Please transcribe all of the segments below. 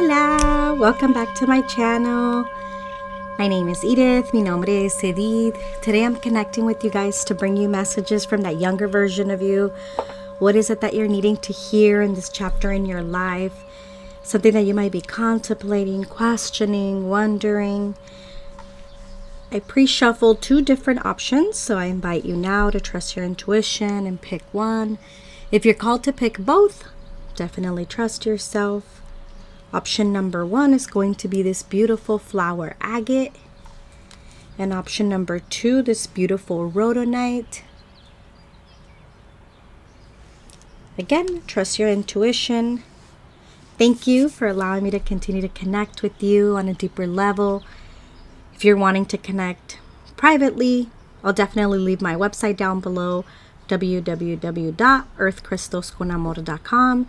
Hola! Welcome back to my channel. My name is Edith. Mi nombre es Edith. Today I'm connecting with you guys to bring you messages from that younger version of you. What is it that you're needing to hear in this chapter in your life? Something that you might be contemplating, questioning, wondering. I pre-shuffled 2 different options, so I invite you now to trust your intuition and pick one. If you're called to pick both, definitely trust yourself. Option number 1 is going to be this beautiful flower agate. And option number 2, this beautiful rhodonite. Again, trust your intuition. Thank you for allowing me to continue to connect with you on a deeper level. If you're wanting to connect privately, I'll definitely leave my website down below, www.earthcrystosconamor.com.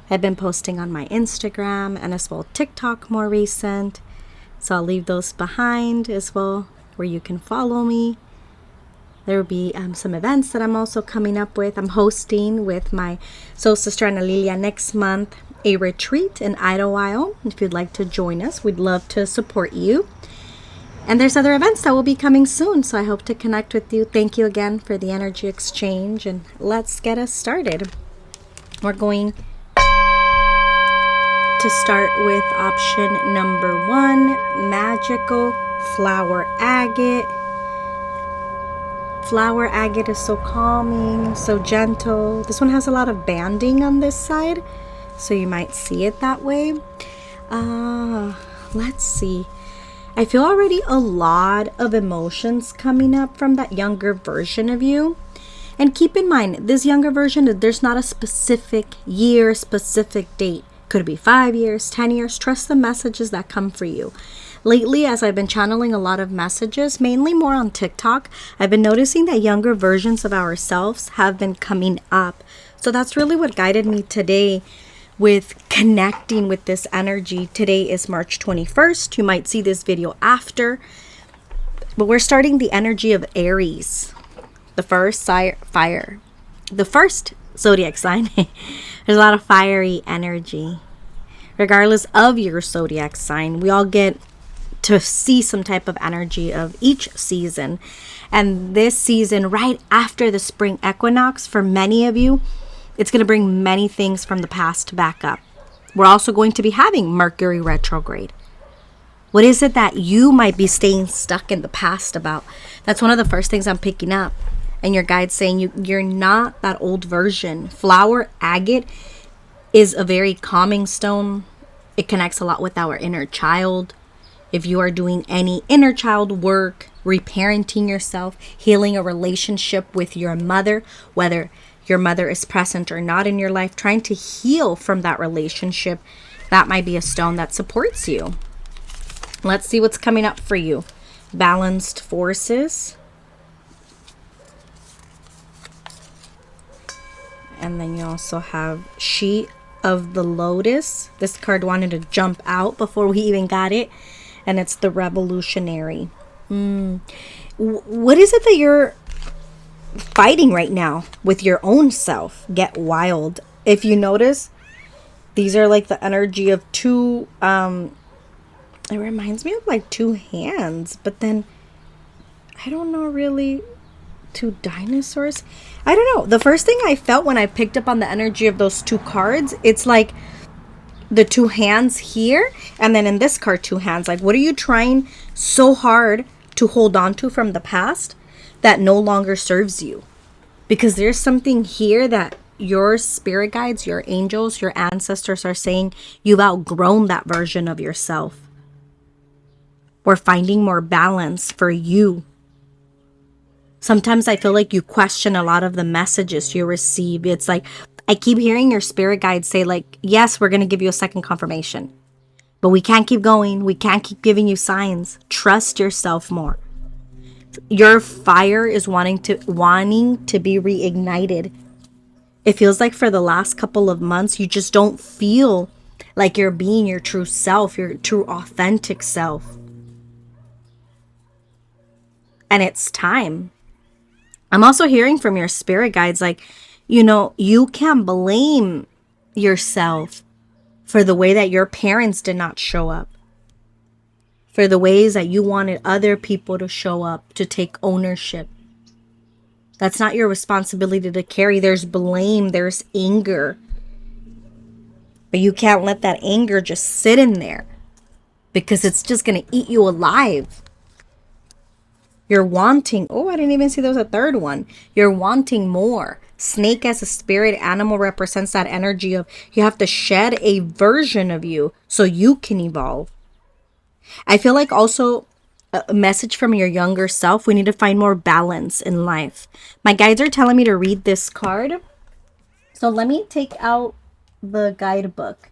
I've been posting on my Instagram and as well TikTok more recent. So I'll leave those behind as well where you can follow me. There will be some events that I'm also coming up with. I'm hosting with my soul sister Ana Lilia next month a retreat in Idlewild. If you'd like to join us, we'd love to support you. And there's other events that will be coming soon, so I hope to connect with you. Thank you again for the energy exchange, and let's get us started. We're going to start with option number 1, magical flower agate. Flower agate is so calming, so gentle. This one has a lot of banding on this side, so you might see it that way. Let's see. I feel already a lot of emotions coming up from that younger version of you. And keep in mind, this younger version, there's not a specific year, specific date. Could be 5 years, 10 years. Trust the messages that come for you. Lately, as I've been channeling a lot of messages, mainly more on TikTok, I've been noticing that younger versions of ourselves have been coming up. So that's really what guided me today with connecting with this energy. Today is March 21st. You might see this video after. But we're starting the energy of Aries. The first fire. The first zodiac sign. There's a lot of fiery energy. Regardless of your zodiac sign, we all get to see some type of energy of each season. And this season, right after the spring equinox, for many of you, it's going to bring many things from the past back up. We're also going to be having Mercury retrograde. What is it that you might be staying stuck in the past about? That's one of the first things I'm picking up. And your guide's saying you're not that old version. Flower agate is a very calming stone. It connects a lot with our inner child. If you are doing any inner child work, reparenting yourself, healing a relationship with your mother, whether your mother is present or not in your life, trying to heal from that relationship, that might be a stone that supports you. Let's see what's coming up for you. Balanced forces. And then you also have She of the Lotus. This card wanted to jump out before we even got it. And it's the Revolutionary. What is it that you're fighting right now with your own self? Get wild. If you notice, these are like the energy of 2, it reminds me of like 2 hands. But then, I don't know really, 2 dinosaurs. I don't know. The first thing I felt when I picked up on the energy of those 2 cards, it's like the 2 hands here, and then in this card 2 hands. Like, what are you trying so hard to hold on to from the past that no longer serves you? Because there's something here that your spirit guides, your angels, your ancestors are saying you've outgrown that version of yourself. We're finding more balance for you. Sometimes I feel like you question a lot of the messages you receive. It's like, I keep hearing your spirit guides say like, yes, we're going to give you a second confirmation. But we can't keep going. We can't keep giving you signs. Trust yourself more. Your fire is wanting to be reignited. It feels like for the last couple of months, you just don't feel like you're being your true self, your true authentic self. And it's time. I'm also hearing from your spirit guides, like, you can't blame yourself for the way that your parents did not show up, for the ways that you wanted other people to show up, to take ownership. That's not your responsibility to carry. There's blame, there's anger. But you can't let that anger just sit in there because it's just going to eat you alive. You're wanting, oh, I didn't even see there was a third one. You're wanting more. Snake as a spirit animal represents that energy of you have to shed a version of you so you can evolve. I feel like also a message from your younger self. We need to find more balance in life. My guides are telling me to read this card. So let me take out the guidebook.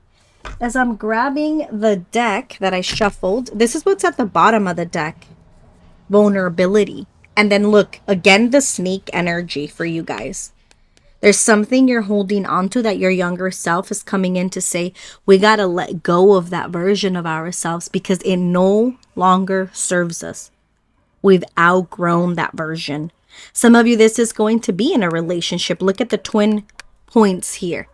As I'm grabbing the deck that I shuffled, this is what's at the bottom of the deck. Vulnerability. And then look, again, the snake energy for you guys. There's something you're holding onto that your younger self is coming in to say, we got to let go of that version of ourselves because it no longer serves us. We've outgrown that version. Some of you, this is going to be in a relationship. Look at the twin points here.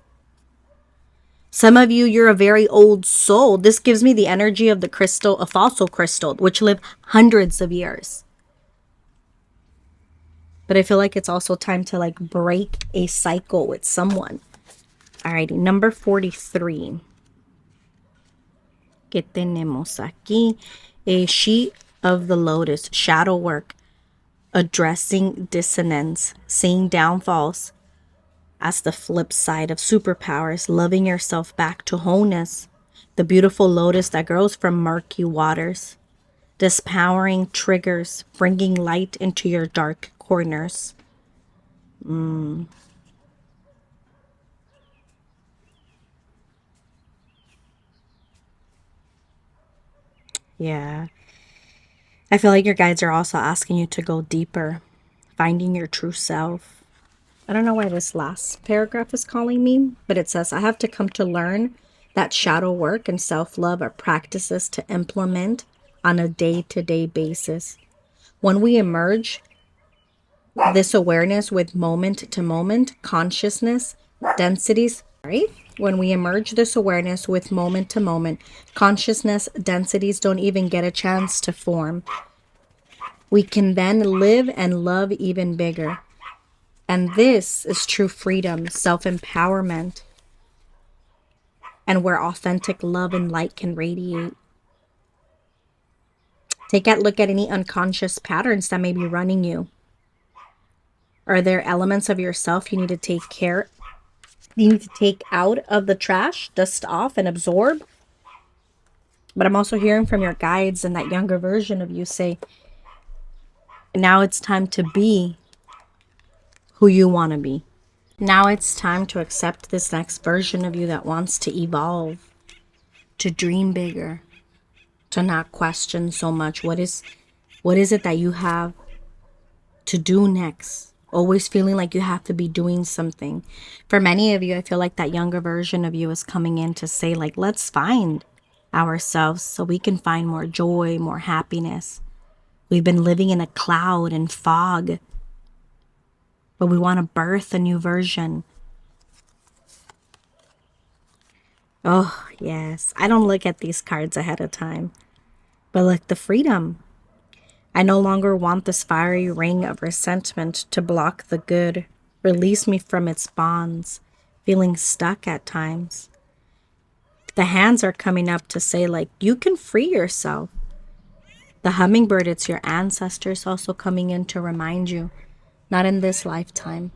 Some of you, you're a very old soul. This gives me the energy of the crystal, a fossil crystal, which live hundreds of years. But I feel like it's also time to like break a cycle with someone. Alrighty, number 43. ¿Qué tenemos aquí? A sheet of the lotus, shadow work, addressing dissonance, seeing downfalls as the flip side of superpowers, loving yourself back to wholeness. The beautiful lotus that grows from murky waters, dispowering triggers, bringing light into your dark corners. Yeah. I feel like your guides are also asking you to go deeper, finding your true self. I don't know why this last paragraph is calling me, but it says, I have to come to learn that shadow work and self-love are practices to implement on a day-to-day basis. When we emerge this awareness with moment-to-moment consciousness densities, right? When we emerge this awareness with moment-to-moment consciousness densities don't even get a chance to form. We can then live and love even bigger. And this is true freedom, self-empowerment, and where authentic love and light can radiate. Take a look at any unconscious patterns that may be running you. Are there elements of yourself you need to take care? You need to take out of the trash, dust off, and absorb? But I'm also hearing from your guides and that younger version of you say, now it's time to be who you want to be. Now it's time to accept this next version of you that wants to evolve, to dream bigger, to not question so much. What is it that you have to do next? Always feeling like you have to be doing something. For many of you, I feel like that younger version of you is coming in to say, like, let's find ourselves so we can find more joy, more happiness. We've been living in a cloud and fog, but we want to birth a new version. Oh, yes. I don't look at these cards ahead of time. But look, the freedom. I no longer want this fiery ring of resentment to block the good. Release me from its bonds, feeling stuck at times. The hands are coming up to say, like, you can free yourself. The hummingbird, it's your ancestors also coming in to remind you, not in this lifetime.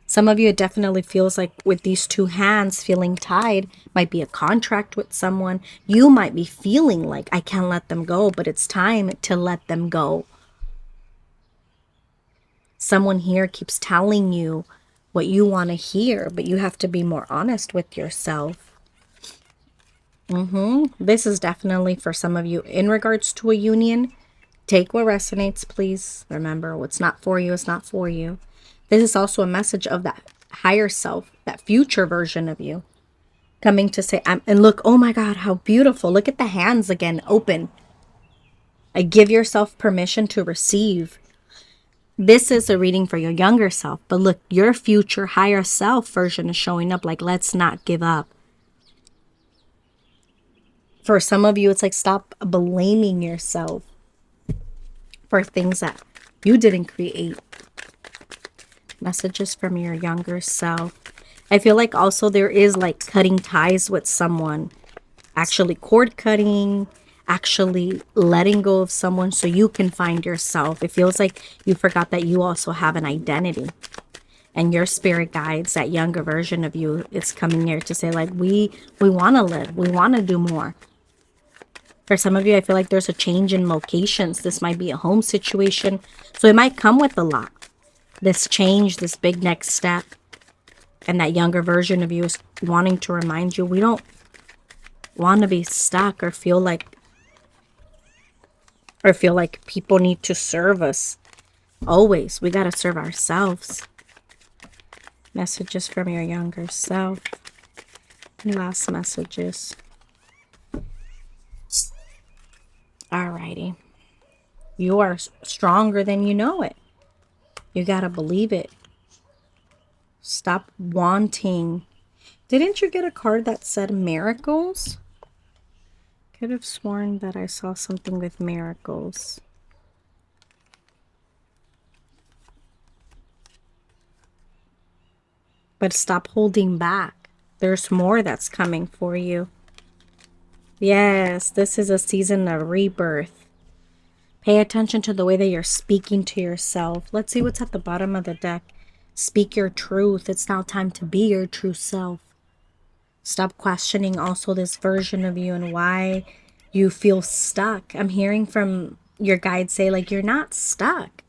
Some of you, it definitely feels like with these two hands feeling tied, might be a contract with someone. You might be feeling like, I can't let them go, but it's time to let them go. Someone here keeps telling you what you want to hear, but you have to be more honest with yourself. This is definitely for some of you in regards to a union. Take what resonates, please. Remember, what's not for you is not for you. This is also a message of that higher self, that future version of you coming to say, and look, oh my God, how beautiful. Look at the hands again, open. I give yourself permission to receive. This is a reading for your younger self, but look, your future higher self version is showing up like, let's not give up. For some of you, it's like stop blaming yourself for things that you didn't create. Messages from your younger self. I feel like also there is like cutting ties with someone. Actually cord cutting, actually letting go of someone so you can find yourself. It feels like you forgot that you also have an identity. And your spirit guides, that younger version of you, is coming here to say like, we want to live. We want to do more. For some of you, I feel like there's a change in locations. This might be a home situation. So it might come with a lot. This change, this big next step. And that younger version of you is wanting to remind you, we don't want to be stuck or feel like people need to serve us. Always. We got to serve ourselves. Messages from your younger self. Last messages. Alrighty. You are stronger than you know it. You gotta believe it. Stop wanting. Didn't you get a card that said miracles? Could have sworn that I saw something with miracles. But stop holding back. There's more that's coming for you. Yes, this is a season of rebirth. Pay attention to the way that you're speaking to yourself. Let's see what's at the bottom of the deck. Speak your truth. It's now time to be your true self. Stop questioning also this version of you and why you feel stuck. I'm hearing from your guides say like you're not stuck.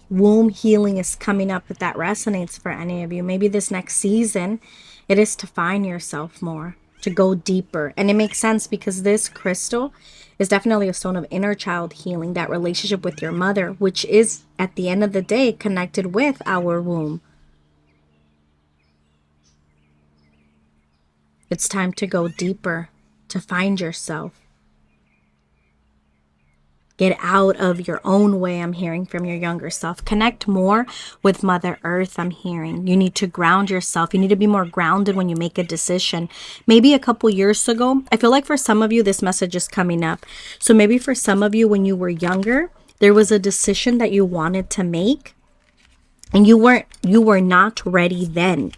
Womb healing is coming up if that resonates for any of you. Maybe this next season, it is to find yourself more, to go deeper. And it makes sense because this crystal is definitely a stone of inner child healing, that relationship with your mother, which is at the end of the day connected with our womb. It's time to go deeper, to find yourself. Get out of your own way, I'm hearing from your younger self. Connect more with Mother Earth, I'm hearing. You need to ground yourself. You need to be more grounded when you make a decision. Maybe a couple years ago, I feel like for some of you, this message is coming up. So maybe for some of you, when you were younger, there was a decision that you wanted to make. And you were not ready then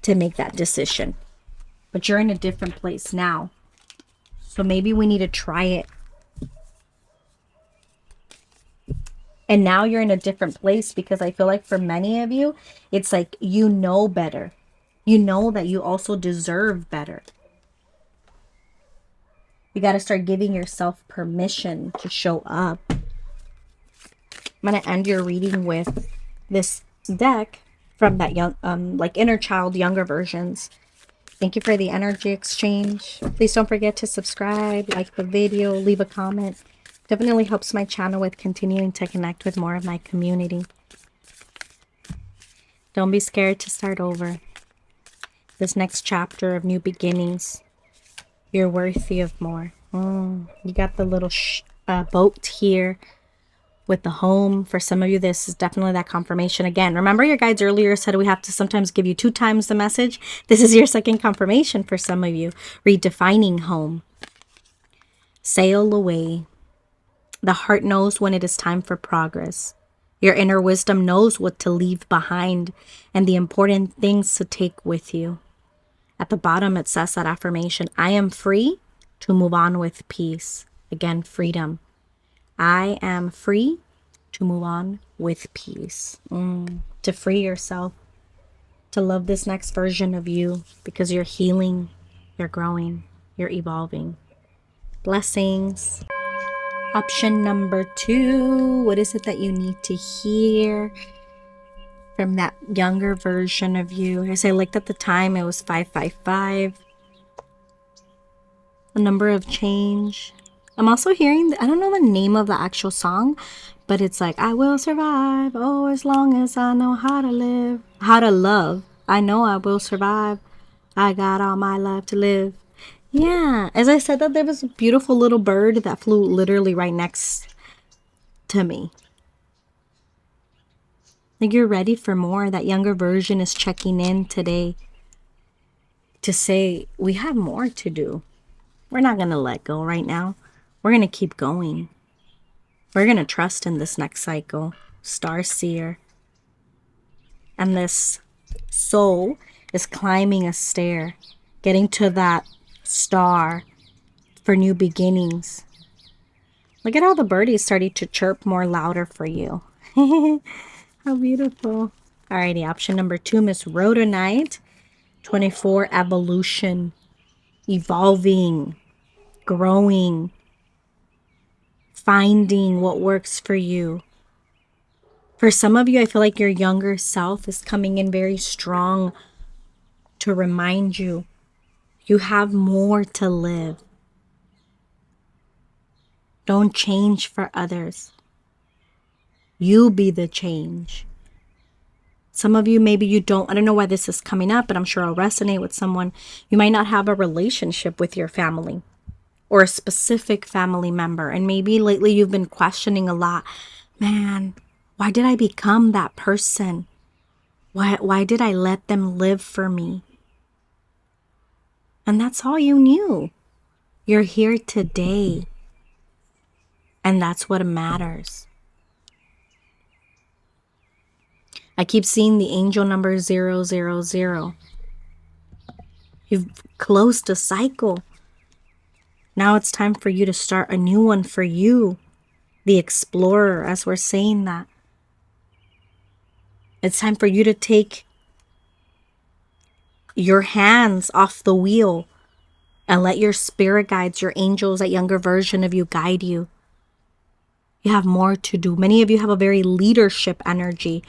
to make that decision. But you're in a different place now. So maybe we need to try it. And now you're in a different place because I feel like for many of you, it's like you know better. You know that you also deserve better. You got to start giving yourself permission to show up. I'm going to end your reading with this deck from that young, like inner child, younger versions. Thank you for the energy exchange. Please don't forget to subscribe, like the video, leave a comment. Definitely helps my channel with continuing to connect with more of my community. Don't be scared to start over. This next chapter of new beginnings, you're worthy of more. You got the little boat here with the home. For some of you, this is definitely that confirmation. Again, remember your guides earlier said we have to sometimes give you 2 times the message. This is your second confirmation for some of you. Redefining home. Sail away. The heart knows when it is time for progress. Your inner wisdom knows what to leave behind and the important things to take with you. At the bottom, it says that affirmation, I am free to move on with peace. Again, freedom. I am free to move on with peace. To free yourself. To love this next version of you because you're healing, you're growing, you're evolving. Blessings. Option number 2, what is it that you need to hear from that younger version of you? As I looked at the time, it was 555. A number of change. I'm also hearing, I don't know the name of the actual song, but it's like, I will survive, oh, as long as I know how to live. How to love. I know I will survive. I got all my life to live. Yeah, as I said that, there was a beautiful little bird that flew literally right next to me. Like you're ready for more. That younger version is checking in today to say we have more to do. We're not going to let go right now. We're going to keep going. We're going to trust in this next cycle. Star seer. And this soul is climbing a stair, getting to that star for new beginnings. Look at how the birdies started to chirp more louder for you. How beautiful. Alrighty, option number 2, Miss Rhodonite. 24, evolution. Evolving. Growing. Finding what works for you. For some of you, I feel like your younger self is coming in very strong to remind you you have more to live. Don't change for others. You be the change. Some of you, maybe you don't, I don't know why this is coming up, but I'm sure I'll resonate with someone. You might not have a relationship with your family or a specific family member. And maybe lately you've been questioning a lot. Man, why did I become that person? Why did I let them live for me? And that's all you knew. You're here today. And that's what matters. I keep seeing the angel number 000. You've closed a cycle. Now it's time for you to start a new one for you. The explorer, as we're saying that. It's time for you to take your hands off the wheel and let your spirit guides, your angels, that younger version of you guide you. You have more to do. Many of you have a very leadership energy.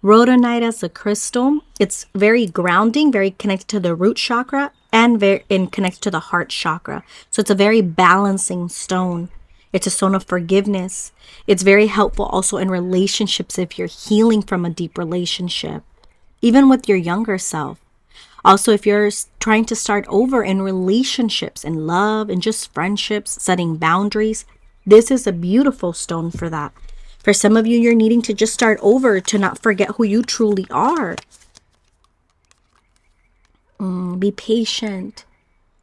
Rhodonite as a crystal, it's very grounding, very connected to the root chakra and connected to the heart chakra. So it's a very balancing stone. It's a stone of forgiveness. It's very helpful also in relationships if you're healing from a deep relationship, even with your younger self. Also, if you're trying to start over in relationships and love and just friendships, setting boundaries, this is a beautiful stone for that. For some of you, you're needing to just start over to not forget who you truly are. Be patient.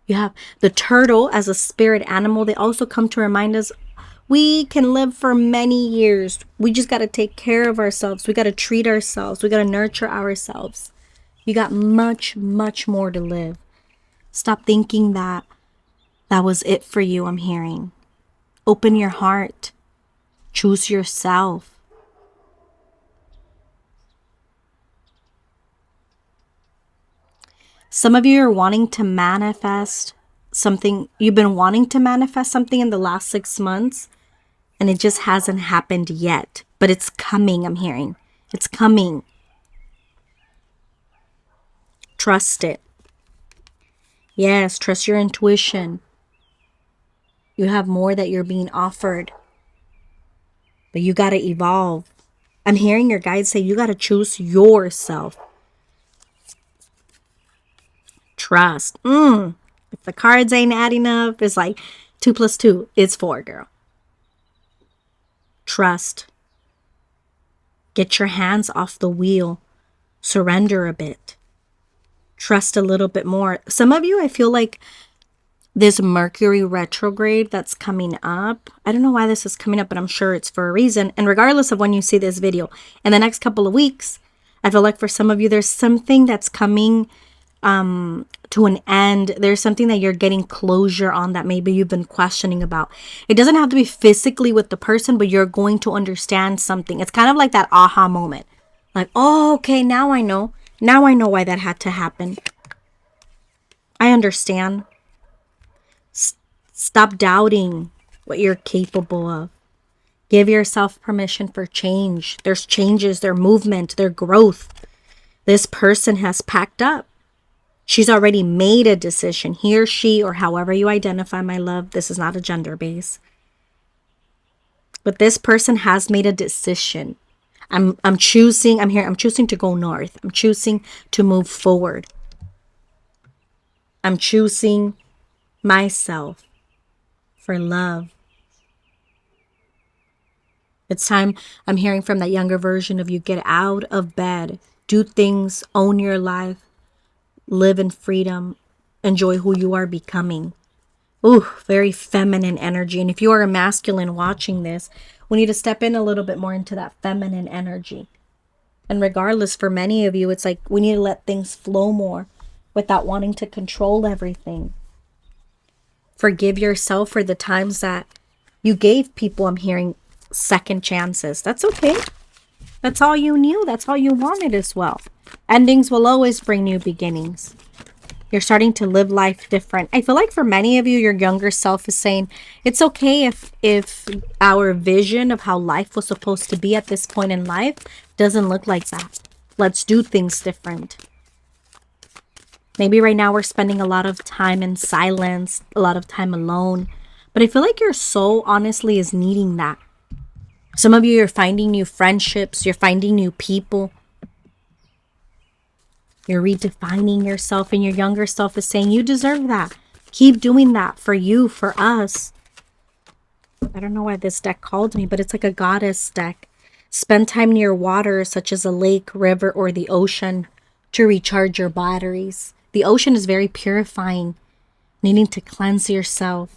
You have the turtle as a spirit animal. They also come to remind us we can live for many years. We just got to take care of ourselves. We got to treat ourselves. We got to nurture ourselves. You got much, much more to live. Stop thinking that was it for you, I'm hearing. Open your heart. Choose yourself. Some of you are wanting to manifest something. You've been wanting to manifest something in the last 6 months, and it just hasn't happened yet. But it's coming, I'm hearing. It's coming. Trust it. Yes, trust your intuition. You have more that you're being offered. But you got to evolve. I'm hearing your guides say you got to choose yourself. Trust. If the cards ain't adding up, it's like 2 + 2 is 4, girl. Trust. Get your hands off the wheel. Surrender a bit. Trust a little bit more. Some of you, I feel like this Mercury retrograde that's coming up. I don't know why this is coming up, but I'm sure it's for a reason. And regardless of when you see this video, in the next couple of weeks, I feel like for some of you, there's something that's coming to an end. There's something that you're getting closure on that maybe you've been questioning about. It doesn't have to be physically with the person, but you're going to understand something. It's kind of like that aha moment. Like, oh, okay, now I know. Now I know why that had to happen. I understand. Stop doubting what you're capable of. Give yourself permission for change. There's changes, there's movement, there's growth. This person has packed up. She's already made a decision. He or she, or however you identify, my love. This is not a gender base. But this person has made a decision. I'm choosing to go north. I'm choosing to move forward. I'm choosing myself for love. It's time, I'm hearing from that younger version of you, get out of bed, do things, own your life, live in freedom, enjoy who you are becoming. Ooh, very feminine energy. And if you are a masculine watching this, we need to step in a little bit more into that feminine energy. And regardless, for many of you, it's like we need to let things flow more without wanting to control everything. Forgive yourself for the times that you gave people, I'm hearing, second chances. That's okay. That's all you knew. That's all you wanted as well. Endings will always bring new beginnings. You're starting to live life different. I feel like for many of you, your younger self is saying, it's okay if our vision of how life was supposed to be at this point in life doesn't look like that. Let's do things different. Maybe right now we're spending a lot of time in silence, a lot of time alone. But I feel like your soul honestly is needing that. Some of you are finding new friendships. You're finding new people. You're redefining yourself, and your younger self is saying, you deserve that. Keep doing that for you, for us. I don't know why this deck called me, but it's like a goddess deck. Spend time near water, such as a lake, river, or the ocean, to recharge your batteries. The ocean is very purifying, needing to cleanse yourself.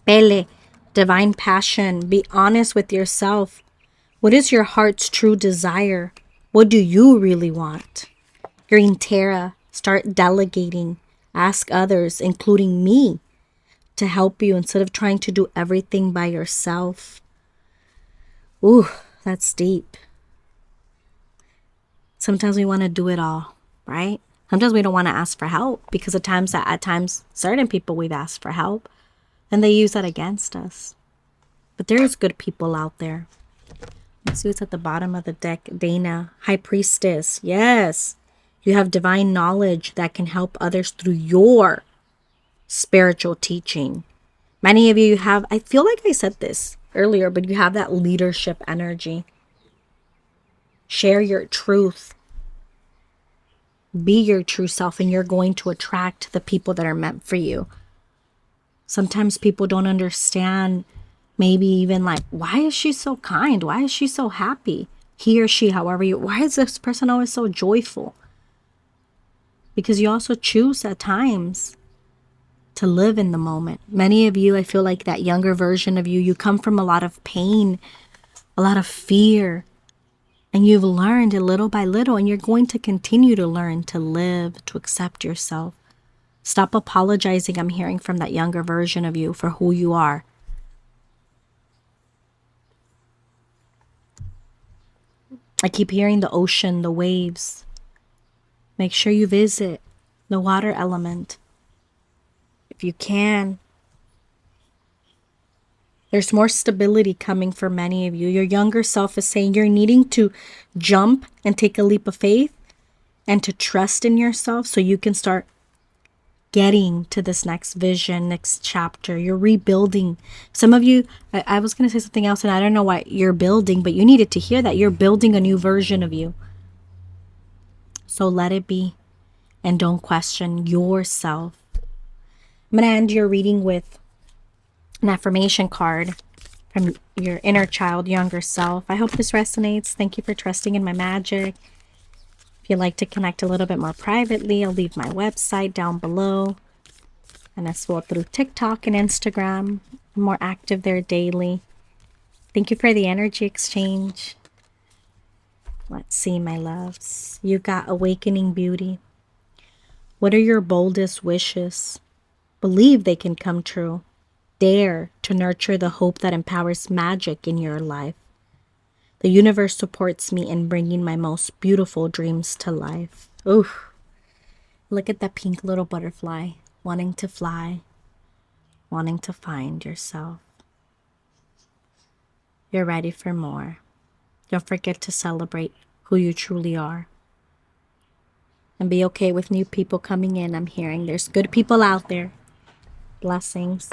Pele, divine passion. Be honest with yourself. What is your heart's true desire? What do you really want? Green Terra, start delegating. Ask others, including me, to help you instead of trying to do everything by yourself. Ooh, that's deep. Sometimes we want to do it all, right? Sometimes we don't want to ask for help because at times certain people we've asked for help and they use that against us. But there's good people out there. Let's see what's at the bottom of the deck. Dana, High Priestess. Yes. You have divine knowledge that can help others through your spiritual teaching. Many of you have, I feel like I said this earlier, but you have that leadership energy. Share your truth. Be your true self, and you're going to attract the people that are meant for you. Sometimes people don't understand, maybe even like, why is she so kind? Why is she so happy? He or she, however you, why is this person always so joyful? Because you also choose at times to live in the moment. Many of you, I feel like that younger version of you, you come from a lot of pain, a lot of fear, and you've learned it little by little, and you're going to continue to learn to live, to accept yourself. Stop apologizing, I'm hearing from that younger version of you, for who you are. I keep hearing the ocean, the waves. Make sure you visit the water element if you can. There's more stability coming for many of you. Your younger self is saying you're needing to jump and take a leap of faith and to trust in yourself so you can start getting to this next vision, next chapter. You're rebuilding. Some of you, I was going to say something else and I don't know what you're building, but you needed to hear that. You're building a new version of you. So let it be, and don't question yourself. I'm going to end your reading with an affirmation card from your inner child, younger self. I hope this resonates. Thank you for trusting in my magic. If you'd like to connect a little bit more privately, I'll leave my website down below. And as well through TikTok and Instagram. I'm more active there daily. Thank you for the energy exchange. Let's see, my loves. You got awakening beauty. What are your boldest wishes? Believe they can come true. Dare to nurture the hope that empowers magic in your life. The universe supports me in bringing my most beautiful dreams to life. Ooh, look at that pink little butterfly, wanting to fly, wanting to find yourself. You're ready for more. Don't forget to celebrate who you truly are. And be okay with new people coming in. I'm hearing there's good people out there. Blessings.